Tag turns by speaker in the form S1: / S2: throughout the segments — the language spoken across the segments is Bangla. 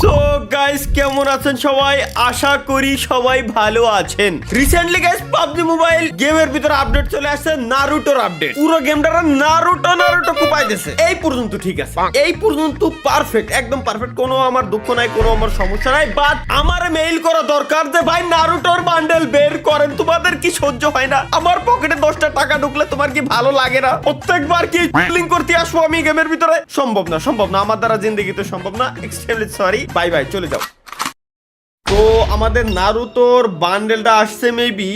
S1: সো গাইস কেমন আছেন সবাই? আশা করি সবাই ভালো আছেন। রিসেন্টলি গাইস পাবজি মোবাইল গেমের ভিতরে আপডেট চলে আসছে, নারুটোর আপডেট। পুরো গেমটা নারুটো কুপাই দিয়েছে। এই পর্যন্ত ঠিক আছে, এই পর্যন্ত পারফেক্ট, একদম পারফেক্ট। কোনো আমার দুঃখ নাই, কোনো আমার সমস্যা নাই। বাট আমার মেইল করা দরকার যে ভাই নারুটোর বান্ডেল বের করেন। তোমাদের কি সহ্য হয় না? আমার পকেটে 10টা টাকা ঢুকলে তোমার কি ভালো লাগে না? প্রত্যেকবার কি লিংক করতে আসবো আমি গেমের ভিতরে? সম্ভব না, সম্ভব না, আমার দ্বারা জিন্দেগিতে সম্ভব না। এক্সট্রিমলি সরি, বাই বাই, চলে যাও। তো আমাদের নারুতোর বান্ডেলটা আসছে মেবি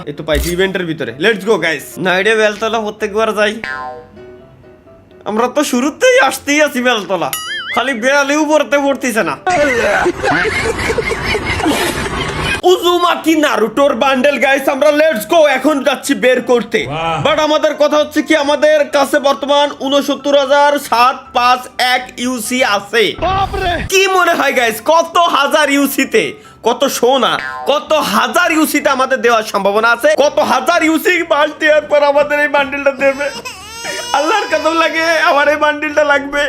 S1: একটু পাইছি ইভেন্টের ভিতরে। Let's go guys. নাইডে বেলতলা প্রত্যেকবার যাই, আমরা তো শুরুতেই আসতেই আছি বেলতলা, খালি বেড়ালেও পড়তে পড়তেছে না। উজুমাকি নারুটোর বান্ডেল গাইস, আমরা লেটস গো এখন যাচ্ছি বের করতে। বাট আমাদের কথা হচ্ছে কি, আমাদের কাছে বর্তমান 69,751 ইউসি আছে। কি মনে হয় গাইস, কত হাজার ইউসিতে, কত সোনা, কত হাজার ইউসিতে আমাদের দেওয়ার সম্ভাবনা আছে? কত হাজার ইউসি বাস দেওয়ার পর আমাদের এই বান্ডেলটা দেবে? আল্লাহর কসম লাগে আমার এই বান্ডেলটা লাগবে।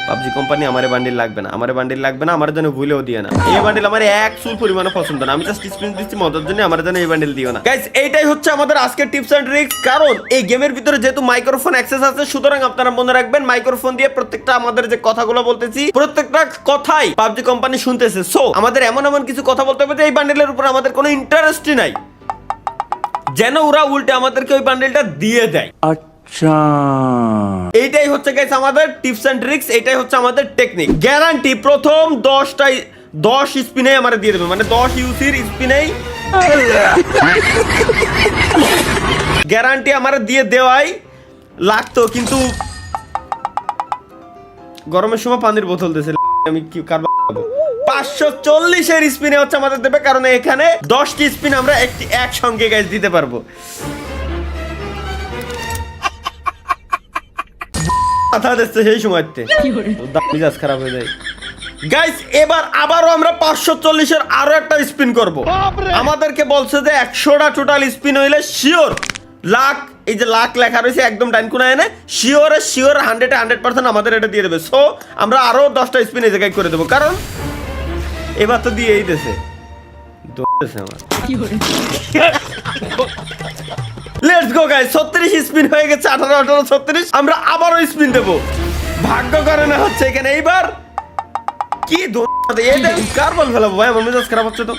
S1: পাবজি কোম্পানি আমার বান্ডিল লাগবে না, আমার বান্ডিল লাগবে না, আমার জন্য ভুলেও দিও না। এই বান্ডিল আমার এক চুল পরিমাণে পছন্দ না, আমি জাস্ট স্ক্রিন দিচ্ছি মজার জন্য, আমার জন্য এই বান্ডিল দিও না গাইস। এইটাই হচ্ছে আমাদের আজকের টিপস এন্ড ট্রিক্স। কারণ এই গেমের ভিতরে যেহেতু মাইক্রোফোন অ্যাক্সেস আছে, সুতরাং আপনারা মনে রাখবেন মাইক্রোফোন দিয়ে প্রত্যেকটা আমাদের যে কথাগুলো বলতেছি, প্রত্যেকটা কথাই পাবজি কোম্পানি শুনতেছে। সো আমাদের এমন এমন কিছু কথা বলতে হবে যে এই বান্ডিলের উপর আমাদের কোনো ইন্টারেস্টই নাই, যেন ওরা উল্টে আমাদেরকে ওই বান্ডিলটা দিয়ে দেয়। এইটাই হচ্ছে গাইস আমাদের টিপস এন্ড ট্রিক্স, এইটাই হচ্ছে আমাদের টেকনিক। গ্যারান্টি প্রথম 10 স্পিনে আমারে দিয়ে দেবে, মানে 10 ইউসির স্পিনেই গ্যারান্টি আমারে দিয়ে দেওয়াই লাগতো। কিন্তু গরমের সময় পানির বোতল দিয়েছে, আমি কি কারবার 540 এর স্পিনে হচ্ছে আমাদের দেবে, কারণ এখানে 10টি স্পিন আমরা একসঙ্গে গাইস দিতে পারবো। সেই সময়তে মিজাজ খারাপ হয়ে যায় গাইস। এবার আবারও আমরা 540 এর আরো একটা স্পিন করব। আমাদেরকে বলছে যে 100টা টোটাল স্পিন হইলে শিওর লাখ, এই যে লাখ লেখা রয়েছে একদম ডান কোনায় এনে, শিওর 100% আমাদের এটা দিয়ে দেবে। সো আমরা আরো 10টা স্পিন এই জায়গায় করে দেবো, কারণ এবার তো দিয়েই দিয়েছে আমার। লেটস গো গাইস, 36 স্পিন হয়ে গেছে, 18 36। আমরা আবারও স্পিন দেবো, ভাগ্য করে না হচ্ছে এখানে। এইবার কি কার বল ফেলাবো ভাই, আমার মেজাজ খারাপ হচ্ছে তো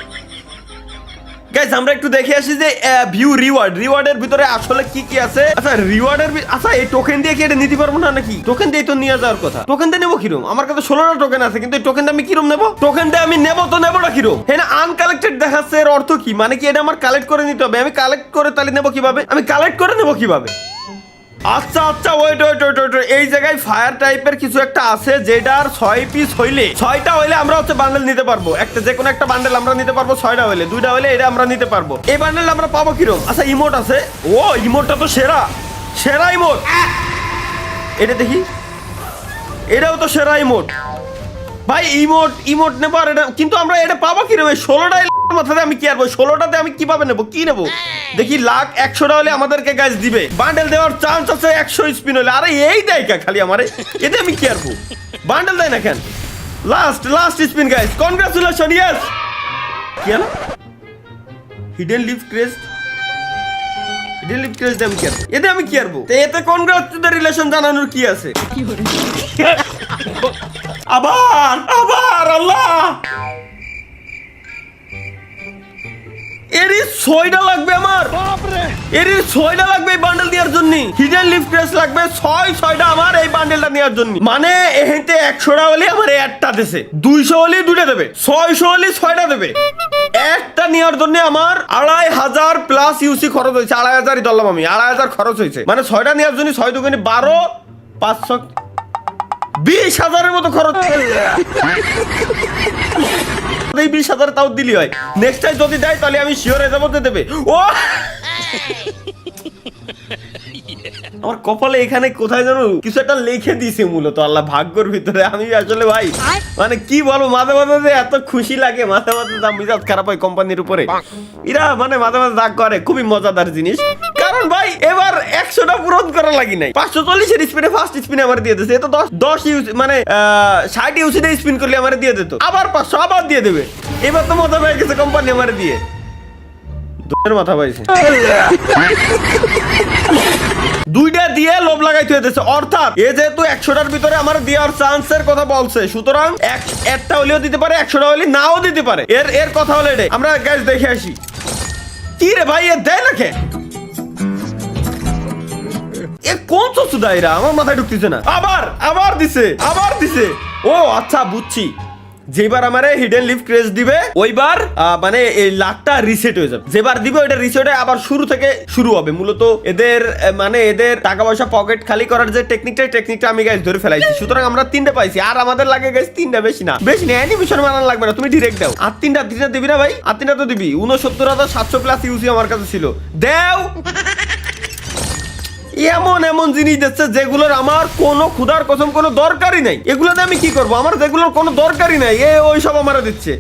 S1: গাইস। আমরা একটু দেখে আসি যে ভিউ রিওয়ার্ডের ভিতরে আসলে কি কি আছে। আচ্ছা রিওয়ার্ডের, আচ্ছা এই টোকেন দিয়ে কি এটা নিতে পারবো না নাকি? টোকেন দিয়ে তো নিয়ে যাওয়ার কথা। টোকেন দিয়ে নেবো কিরম? আমার কাছে 16টা টোকেন আছে, কিন্তু এই টোকেন দিয়ে আমি কিরম নেবো? টোকেন দিয়ে আমি নেবো তো নেবো না কিরম? হ্যাঁ, আনকালেক্টেড দেখাচ্ছে, এর অর্থ কি? মানে কি এটা আমার কালেক্ট করে নিতে হবে? আমি কালেক্ট করে তাহলে নেবো কিভাবে? আমি কালেক্ট করে নেবো কিভাবে? আচ্ছা ওয়েট, এই জায়গায় ফায়ার টাইপের কিছু একটা আছে, যেটার 6 পিস হইলে, 6টা হইলে আমরা হচ্ছে বান্ডেল নিতে পারবো। একটা যে কোনো একটা বান্ডেল আমরা নিতে পারবো 6টা হইলে, 2টা হইলে এটা আমরা নিতে পারবো। এই বান্ডেল আমরা পাবো কিরকম? আচ্ছা ইমোট আছে, ও ইমোটটা তো সেরা ইমোট, এটা দেখি, এটাও তো সেরা ইমোট ভাই। ইমোট নেবো, আর এটা কিন্তু আমরা এটা পাবো কিরকম? 16টা মাথাতে আমি কি আরবো? 16টাতে আমি কিভাবে নেবো, কি নেবো দেখি? লাখ 100টা হলে আমাদেরকে গাইস দিবে, বান্ডেল দেওয়ার চান্স আছে 100 স্পিন হলে। আরে এই দেয় খালি আমারে, এতে আমি কি আরবো? বান্ডেল দেয় না কেন? Last spin guys, congratulation, yes. কি হলো? হিডেন লিভ ক্রেস্ট আমি কি আরবো? এতে আমি কি আরবো? এতে কনগ্রাচুলেশন জানানোর কি আছে? আবার আল্লাহ, এরই 6টা লাগবে আমার, এরই 6টা লাগবে এই বান্ডেল দেওয়ার জন্য। হিডেন লিভ ক্রেস্ট লাগবে 6টা আমার এই বান্ডেলটা নেওয়ার জন্য। মানে এখানে 100টা হলে আমার একটা দেশে, 200 হলে 2টা দেবে, 600 হলে 6টা দেবে। একটা নেওয়ার জন্য আমার 2500 প্লাস ইউসি খরচ হয়েছে। 2500ই ধরলাম আমি, 2500 খরচ হয়েছে। মানে 6টা নেওয়ার জন্য 6 দুগুণে 12, 500, 20,000-এর মতো খরচ। এই 20,000 তাও দিলি হয়। নেক্সট টাইম যদি দেয় তাহলে আমি শিওর হয়ে যাবো দেবে। ও আমার কপালে এখানে কোথায় জানো কিছু একটা লিখে দিয়েছে মূলত আল্লাহ ভাগ্যর ভিতরে। আমি আসলে ভাই মানে কি বলবো, মাঝে মাঝে এত খুশি লাগে, মাঝে মাঝে মিজাজ খারাপ হয় কোম্পানির উপরে। এরা মানে মাঝে মাঝে রাগ করে, খুবই মজাদার জিনিস। কারণ কারণ ভাই এবার 100টা পূরণ করা লাগি নাই 540 এর স্পিনে ফার্স্ট স্পিনে আমার দিয়ে দিয়েছে, এ তো 10 ইউজ মানে 60 ইউসিতে স্পিন করলে আমার দিয়ে দিত, আবার 500 আবার দিয়ে দেবে। এবার তো মজা পেয়ে গেছে কোম্পানি আমার দিয়ে, দোষের মাথা পাইছে। দুইটা দিয়ে লোভ লাগাইতে হইতেছে, অর্থাৎ এ যেহেতু 100টার ভিতরে আমার দেওয়ার চান্সের কথা বলছে, সুতরাং একটা হলেও দিতে পারে, 100টা হলে নাও দিতে পারে। এর কথা হলো এটাই। আমরা গাইস দেখে আসি কি রে ভাই, এ দেয় না কে? এ কোন চুদাইরা আমার মাথায় ঢুকতেছে না। আবার দিছে। ও আচ্ছা বুঝছি, যেবার আমারে হিডেন লিফ ক্রেজ দিবে ওইবার মানে এই লাখটা রিসেট হয়ে যাবে, যেবার দিবে ওইটা রিসেট হয়ে আবার শুরু থেকে শুরু হবে। মূলত এদের মানে এদের টাকা পয়সা পকেট খালি করার যে টেকনিকটা আমি গাইস ধরে ফেলাইছি। সুতরাং আমরা 3টে পাইছি, আর আমাদের লাগে গাইস 3টা, বেশি না অ্যানিমেশন বানানো লাগবে না, তুমি ডিরেক্ট দাও। আর 3টা দিবি না ভাই? আর 3টা তো দিবি। 69,700 প্লাস ইউসি আমার কাছে ছিল, দাও। এমন জিনিস দিচ্ছে যেগুলোর আমার কোনো খুদার কসম কোনো দরকারই নাই, এগুলোতে আমি কি করবো? আমার যেগুলোর কোনো দরকারই নাই ওই সব আমারে দিচ্ছে।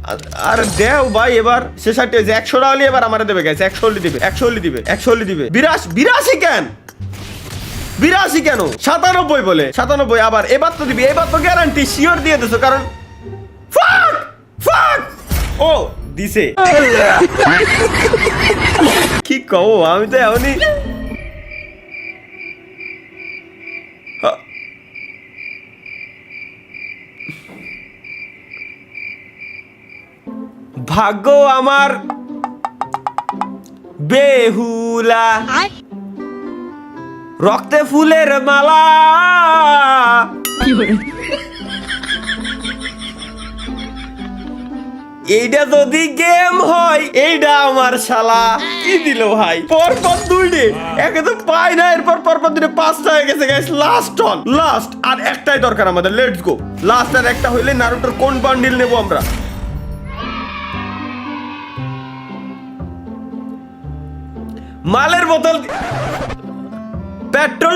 S1: আর দেও ভাই, এবার শেষাটি হয়েছে 100টা হলে এবার আমারে দেবে গেছে, 100 দিবে 82 কেন 97 বলে 97। আবার এবার তো দিবি, এবার তো গ্যারান্টি শিওর দিয়ে দিছো, কারণ ফাক ও দিছে। কি কও, আমি তো এমনই ভাগ্য আমার বেহুলা, রক্তে ফুলের মালা, এইটা যদি গেম হয় এইটা আমার শালা কি দিল ভাই, পরপর 2টে একে তো পাই না, এরপর পরপর 2টে 5টা হয়ে গেছে গাইস। লাস্ট আর একটাই দরকার আমাদের, লেটস গো। লাস্ট আর একটা হইলে নারুটোর কোন বান্ডিল নেব আমরা? মালের বোতল, পেট্রোল,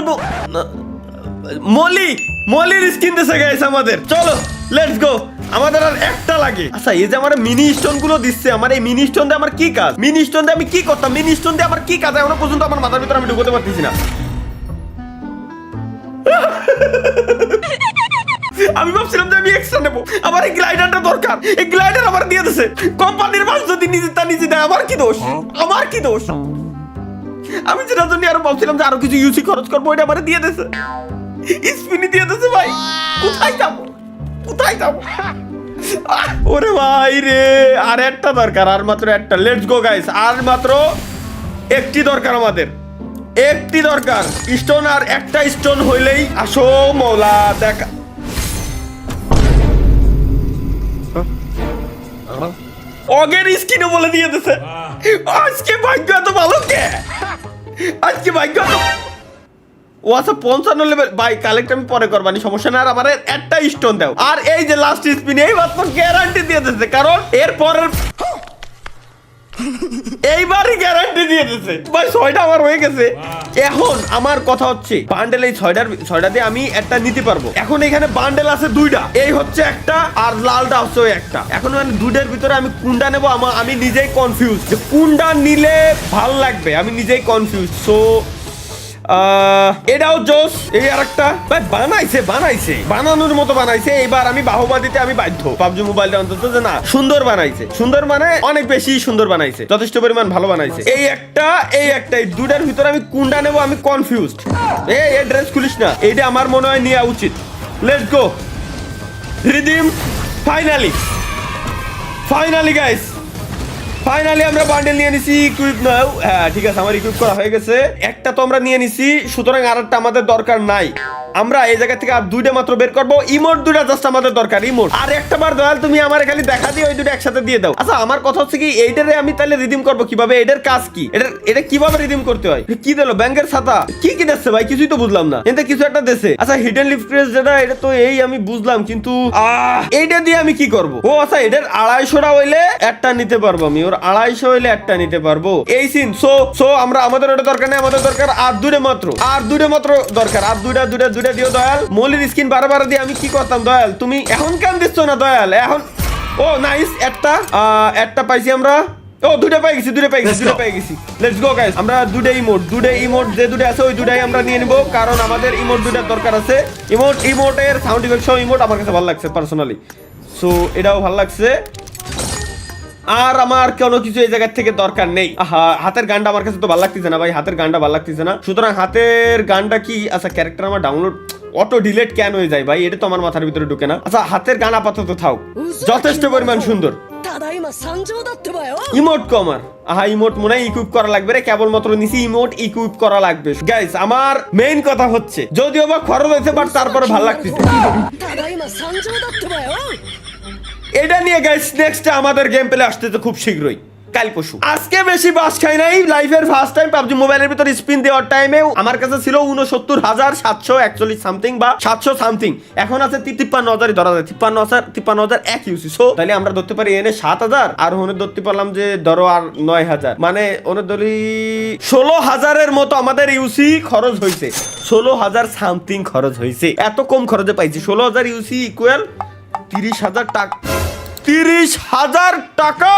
S1: মলির স্কিন দিছে গাইস আমাদের। চলো লেটস গো, আমাদের আর একটা লাগে। আচ্ছা এই যে আমার মিনি স্টোন গুলো দিচ্ছে, আমার এই মিনি স্টোন দিয়ে আমার কি কাজ? মিনি স্টোন দিয়ে আমি কি করতাম? মিনি স্টোন দিয়ে আমার কি কাজ এখনো পর্যন্ত আমার মাথার ভিতরে আমি ঢুকতে পারতেছি না। আমি ভাবছিলাম যে আমি এক্সট্রা নেবো, আমার এই গ্লাইডারটা দরকার, এই গ্লাইডার আমার দিয়ে দিছে কোম্পানির মাল, যদি নিজে দেয় আমার কি দোষ? আমি যেটার জন্য আরো ভাবছিলাম যে আরো কিছু ইউসি খরচ করবো, ওইটা আমার দিয়ে দিছে, স্পিনি দিয়ে দিছে ভাই। কোথায় যাবো? ওরে ভাই রে, আর একটা দরকার, আর মাত্র একটা। লেটস গো গাইস, আর মাত্র একটি দরকার আমাদের, একটি দরকার স্টোন, আর একটা স্টোন হইলেই আসো মৌলা দেখা। অগের স্কিনে বলে দিয়ে দিছে। আজকে ভাগ্য এত ভালো কে? আজকে ভাগ্য ও আচ্ছা 55 লেভেল ভাই, কালেক্ট আমি পরে করবানি, সমস্যা না। আর আমার একটা স্টোন দাও, আর এই যে লাস্ট স্পিন এইবার তো গ্যারান্টি দিয়ে দিতেছে, কারণ এর পরের এইবারই গ্যারান্টি দিয়ে দিতেছে ভাই। 6টা আমার হয়ে গেছে। এখন আমার কথা হচ্ছে বান্ডেল এই 6টা দিয়ে আমি একটা নিতে পারবো। এখন এখানে বান্ডেল আছে 2টা, এই হচ্ছে একটা আর লালটা হচ্ছে ওই একটা। এখন মানে 2টার ভিতরে আমি কোনটা নেবো আমি নিজেই কনফিউজ, যে কোনটা নিলে ভাল লাগবে আমি নিজেই কনফিউজ। সো এটাও জোস, এই আর একটা ভাই বানানোর মতো বানাইছে। এবার আমি বাহবা দিতে আমি বাধ্য, পাবজি মোবাইলটা অন্তত যে না সুন্দর বানাইছে, সুন্দর মানে অনেক বেশি সুন্দর বানাইছে, যথেষ্ট পরিমাণ ভালো বানাইছে। এই একটা এই 2টার ভিতরে আমি কোনটা নেবো আমি কনফিউজড। এই ড্রেস খুলিস না, এইটা আমার মনে হয় নেওয়া উচিত। Let's go, redeem finally guys, finally আমরা বান্ডেল নিয়ে নিছি। ইকুইপ নাও, হ্যাঁ ঠিক আছে, আমার ইকুইপ করা হয়ে গেছে। একটা তো আমরা নিয়ে নিছি, সুতরাং আরেকটা আমাদের দরকার নাই। আমরা এই জায়গা থেকে আর 2টা মাত্র বের করবো। ইমোট 2টা জাস্ট আমাদের দরকার, ইমোট। আর একটা বার দয়াল তুমি আমার খালি দেখা দিয়ে ওই 2টা একসাথে দিয়ে দাও। আচ্ছা আমার কথা হচ্ছে কি, এইটারে আমি তাহলে রিডিম করবো কিভাবে? এটার কাজ কি? এটা কিভাবে রিডিম করতে হয়? কি দিলো? ব্যাংকের ছাতা কি দিচ্ছে ভাই? কিছুই তো বুঝলাম না। এতে কিছু একটা দিছে। আচ্ছা হিডেন লিফ ক্রেজ যেটা, এটা তো এই আমি বুঝলাম, কিন্তু এইটা দিয়ে আমি কি করবো? ও আচ্ছা এটার 250টা হইলে একটা নিতে পারবো আমি, ওর 250 হইলে একটা নিতে পারবো, এই সিন। সো আমরা আমাদের ওটা দরকার নেই, আমাদের দরকার আর 2টা মাত্র দরকার। আর 2টা দিও দয়াল। মলির স্কিন বারবার দিয়ে আমি কি করতাম দয়াল? তুমি এখন কেন দিচ্ছ না দয়াল? এখন ও নাইস, একটা পাইছি আমরা। ও দুটো পেয়ে গেছি লেটস গো গাইস আমরা দুটো ইমোট যে দুটো আছে ওই দুটাই আমরা নিয়ে নিব কারণ আমাদের ইমোট দুটার দরকার আছে ইমোটের সাউন্ড ইফেক্ট সহ ইমোট আমার কাছে ভালো লাগছে পার্সোনালি সো এটাও ভালো লাগছে আর আমার কোনো কিছু এই জায়গা থেকে দরকার নেই হাতের গানটা আমার কাছে তো ভালো লাগতেছে না ভাই হাতের গানটা ভালো লাগতেছে না সুতরাং হাতের গানটা কি আচ্ছা ক্যারেক্টার আমার ডাউনলোড অটো ডিলিট কেন হয়ে যায় ভাই এটা তো আমার মাথার ভিতরে ঢুকে না আচ্ছা হাতের গান আপাতত থাক যথেষ্ট পরিমাণ সুন্দর ইমোট কমার ইমোট মনে হয় ইকুইপ করা লাগবে রে কেবলমাত্র নিচে ইমোট ইকুইপ করা লাগবে গাইস আমার মেইন কথা হচ্ছে যদিও বা খরচ হয়েছে বাট তারপরে ভালো লাগতেছে এটা নিয়ে গাইস নেক্সট আমাদের গেম প্লে আসতেছে খুব শীঘ্রই কাল পরশু আজকে বেশি বাস খাই নাই লাইফের ফার্স্ট টাইম পাবজি মোবাইলের ভিতর স্পিন দেওয়ার টাইমে আমার কাছে ছিল ৬৯,৭৪১ সামথিং বা ৭০০ সামথিং এখন আছে ৫৩,০০০ ধরা যায় ৫৩,০০০ এক ইউসি সো তাহলে আমরা ধরতে পারি এনে ৭,০০০ আর ওনে ধরতে পারলাম যে ধরো আর ৯,০০০ মানে ওনে ধরি ১৬,০০০ মতো আমাদের ইউসি খরচ হয়েছে ১৬,০০০ সামথিং খরচ হয়েছে এত কম খরচে পাইছি ১৬,০০০ ইউসি ইকুয়াল ৩০,০০০ টাকা ৩০,০০০ টাকা